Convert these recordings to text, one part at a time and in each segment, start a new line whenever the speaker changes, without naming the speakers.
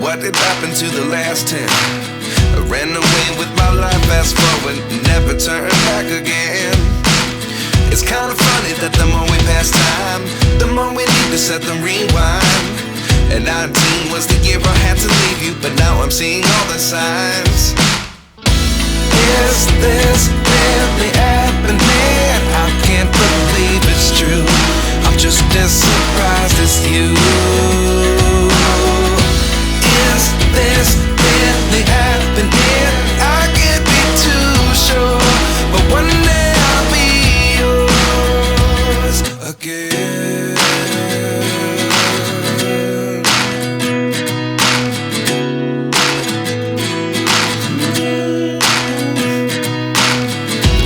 what did happen to the last 10? I ran away with my life, fast forward, never turn back again. It's kind of funny that the more we pass time, the more we need to set them rewind. And 19 was the year I had to leave you, but now I'm seeing all the signs. Is this really happening? I can't believe it's true. I'm just as surprised as you. Is this really happening? I can't be too sure, but one day I'll be yours again.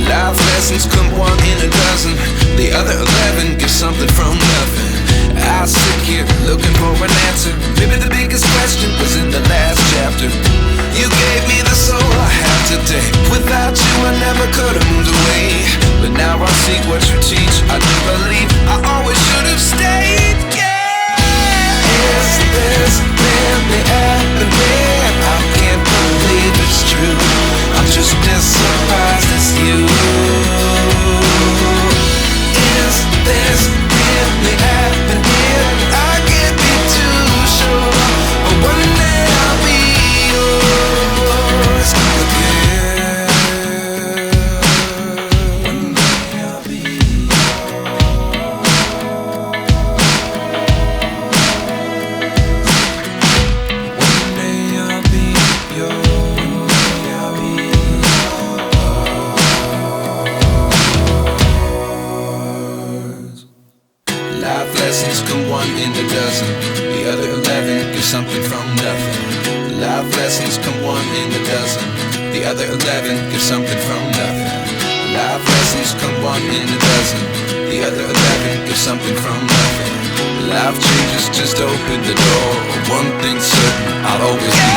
Life lessons come one in a dozen. The other 11 get something from nothing. I sit here looking for an answer. Maybe the biggest question was in the last chapter. You gave me the soul I have today. Without you I never could have moved away. But now I see what you teach. I do believe I always should have stayed. Yeah. Is this really happening? I can't believe it's true. I'm just as surprised as you. Is this really happening? I can't be too sure, but one day I'll be yours again. One day I'll be yours. One day I'll be yours. One day I'll be yours. Life lessons come one in a dozen. The other 11 give something from nothing. Life lessons come one in a dozen. The other 11 give something from nothing. Life lessons come one in a dozen. The other 11 give something from nothing. Life changes just open the door. One thing's certain, I'll always be